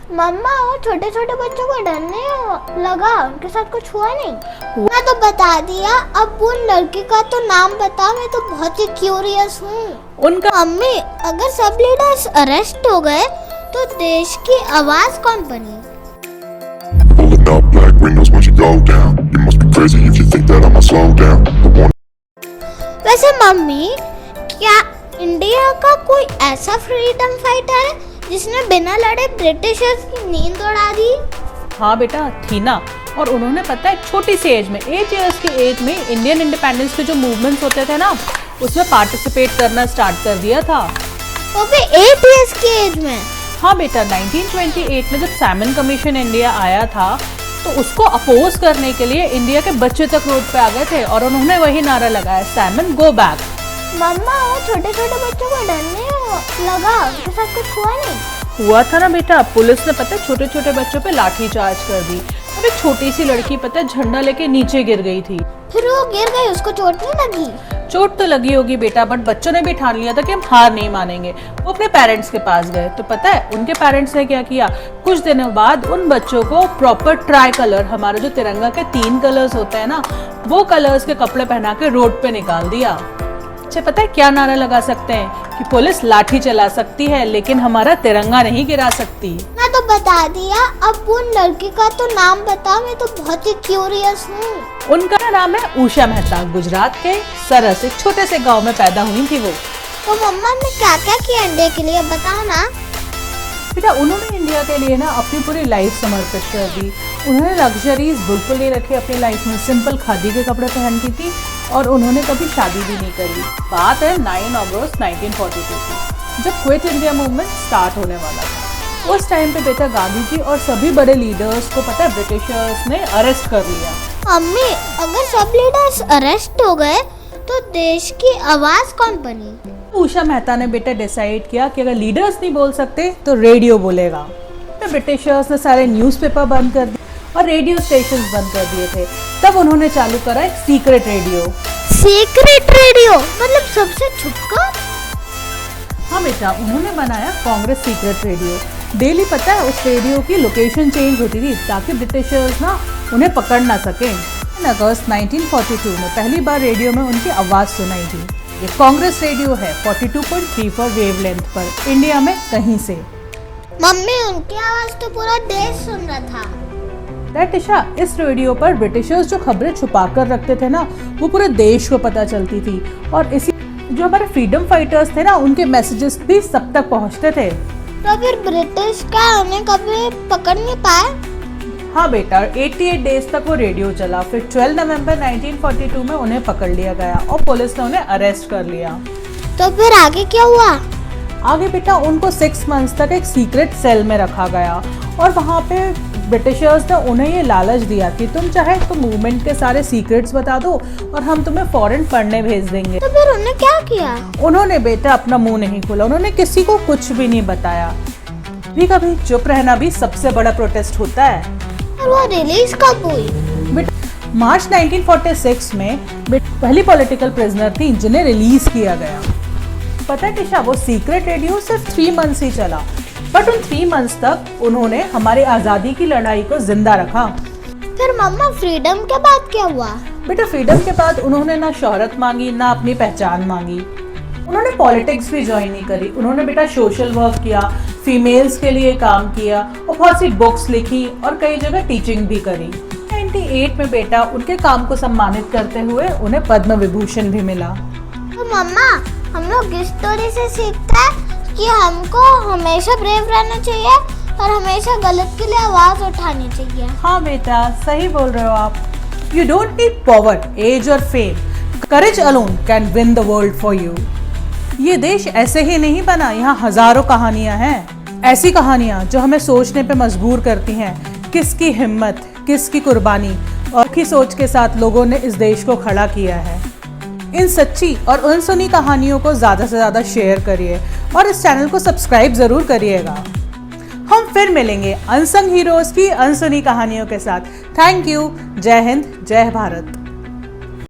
मम्मा वो छोटे छोटे बच्चों को डर नहीं लगा? उनके साथ कुछ हुआ नहीं? मैं तो बता दिया। अब उन लड़की का तो नाम बता, मैं तो बहुत ही क्यूरियस हूँ। उनका मम्मी, अगर सब लीडर्स अरेस्ट हो गए तो देश की आवाज कौन बनी? Pulling up black windows once you go down. You must be crazy if you think that I'ma slow down. The one वैसे मम्मी, क्या इंडिया का कोई ऐसा फ्रीडम फाइटर है जिसने बिना लड़े ब्रिटिशर्स की नींद उड़ा दी? हाँ बेटा, थी ना। और उन्होंने पता है छोटी सी एज में 8 इयर्स की एज में इंडियन इंडिपेंडेंस के जो मूवमेंट्स होते थे ना, उसमें पार्टिसिपेट करना स्टार्ट कर दिया था। वो भी 8 इयर्स की एज में? हाँ बेटा, 1928 में जब सैमन कमीशन इंडिया आया था तो उसको अपोज करने के लिए इंडिया के बच्चे तक रोड पे आ गए थे और उन्होंने वही नारा लगाया, सैमन गो बैक। मम्मा, वो छोटे छोटे बच्चों को डर नहीं लगा? उनके साथ कुछ हुआ नहीं? हुआ था ना बेटा, पुलिस ने पता है छोटे छोटे बच्चों पे लाठी चार्ज कर दी। और एक छोटी सी लड़की पता है झंडा लेके नीचे गिर गई थी। फिर वो गिर गई, उसको चोट नहीं लगी? चोट तो लगी होगी बेटा, बट बच्चों ने भी ठान लिया था कि हम हार नहीं मानेंगे। वो अपने पेरेंट्स के पास गए तो पता है उनके पेरेंट्स ने क्या किया, कुछ दिनों बाद उन बच्चों को प्रॉपर ट्राई कलर, हमारा जो तिरंगा के 3 कलर्स होते हैं ना, वो कलर्स के कपड़े पहना के रोड पे निकाल दिया। अच्छा, पता है क्या नारा लगा सकते हैं कि पुलिस लाठी चला सकती है लेकिन हमारा तिरंगा नहीं गिरा सकती। मैं तो बता दिया। अब उन लड़की का तो नाम बता, मैं तो बहुत ही क्यूरियस हूँ। उनका नाम है उषा मेहता। गुजरात के सरस एक छोटे से गांव में पैदा हुई थी वो। तो मम्मा ने क्या क्या किया इंडिया के लिए, बताओ ना। बेटा, उन्होंने इंडिया के लिए ना अपनी पूरी लाइफ समर्पित कर दी। उन्होंने लग्जरीज बिल्कुल नहीं रखी अपनी लाइफ में, सिंपल खादी के कपड़े पहनती थी और उन्होंने कभी शादी भी नहीं करी। बात है 9 अगस्त 1942 की, जब क्विट इंडिया मूवमेंट स्टार्ट होने वाला था। उस टाइम पे बेटा गांधी जी और सभी बड़े लीडर्स को पता है ब्रिटिशर्स ने अरेस्ट कर लिया। मम्मी, अगर सब लीडर्स अरेस्ट हो गए तो देश की आवाज कौन बनी? उषा मेहता ने बेटा डिसाइड किया कि अगर लीडर्स नहीं बोल सकते तो रेडियो बोलेगा। तो ब्रिटिशर्स ने सारे न्यूज़पेपर बंद कर दिए और रेडियो स्टेशंस बंद कर दिए थे। तब उन्होंने चालू करा एक सीक्रेट रेडियो। सीक्रेट रेडियो मतलब सबसे छुपकर? हाँ बेटा, उन्होंने बनाया कांग्रेस सीक्रेट रेडियो। डेली पता है उस रेडियो की लोकेशन चेंज होती थी ताकि ब्रिटिशर्स ना उन्हें पकड़ ना सकें। अगस्त 1942 में पहली बार रेडियो में उनकी आवाज़ सुनाई दी। ये कांग्रेस रेडियो है 42.34 वेवलेंथ पर, इंडिया में कहीं से। मम्मी, उनकी आवाज तो पूरा देश सुन रहा था। टिशा, इस रेडियो पर ब्रिटिशर्स जो खबरें छुपा कर रखते थे ना, वो पूरे देश को पता चलती थी और इसी जो हमारे फ्रीडम फाइटर्स थे ना, उनके मैसेजेस भी सब तक पहुंचते थे। तो फिर ब्रिटिश का उन्हें कभी पकड़ नहीं पाए? हाँ बेटा, 88 डेज तक वो रेडियो चला। फिर 12 नवंबर 1942 में उन्हें पकड़ लिया गया और पुलिस ने उन्हें अरेस्ट कर लिया। तो फिर आगे क्या हुआ? आगे बेटा उनको 6 मंथ्स तक एक सीक्रेट सेल में रखा गया और वहाँ पे ब्रिटिशर्स ने उन्हें ये लालच दिया कि तुम चाहे तो मूवमेंट के सारे सीक्रेट्स बता दो और हम तुम्हें फॉरेन पढ़ने भेज देंगे। तो फिर उन्हें क्या किया? उन्होंने बेटा अपना मुंह नहीं खोला, उन्होंने किसी को कुछ भी नहीं बताया। भी कभी चुप रहना भी सबसे बड़ा प्रोटेस्ट होता है। और वो रिलीज कब हुई? मार्च 1946 में पहली पॉलिटिकल प्रिजनर थी जिन्हें रिलीज किया गया। पता है टिशा, वो सीक्रेट रेडियो सिर्फ 3 मंथ्स ही चला, बट उन 3 मंथ्स तक उन्होंने हमारी आज़ादी की लड़ाई को जिंदा रखा। फिर मम्मा, फ्रीडम के बाद क्या हुआ? बेटा, फ्रीडम के बाद उन्होंने ना शोहरत मांगी ना अपनी पहचान मांगी। उन्होंने पॉलिटिक्स भी ज्वाइन नहीं करी। उन्होंने बेटा सोशल वर्क किया, फीमेल्स के लिए काम किया और बहुत सी बुक्स लिखी और कई जगह टीचिंग भी करी। 98 में बेटा उनके काम को सम्मानित करते हुए उन्हें पद्म विभूषण भी मिला। तो मम्मा, हम लोग इस स्टोरी से सीखते हैं कि हमको हमेशा ब्रेव रहना चाहिए और हमेशा गलत के लिए आवाज उठानी चाहिए। हाँ बेटा, सही बोल रहे हो आप। You don't need power, age और fame, courage alone can win the world for you. ये देश ऐसे ही नहीं बना, यहाँ हजारों कहानियां हैं, ऐसी कहानियां जो हमें सोचने पे मजबूर करती हैं। किसकी हिम्मत, किसकी कुर्बानी और की सोच के साथ लोगों ने इस देश को खड़ा किया है। इन सच्ची और अनसुनी कहानियों को ज़्यादा से ज़्यादा शेयर करिए और इस चैनल को सब्सक्राइब ज़रूर करिएगा। हम फिर मिलेंगे अनसंग हीरोज़ की अनसुनी कहानियों के साथ। Thank you. जय हिंद, जय भारत।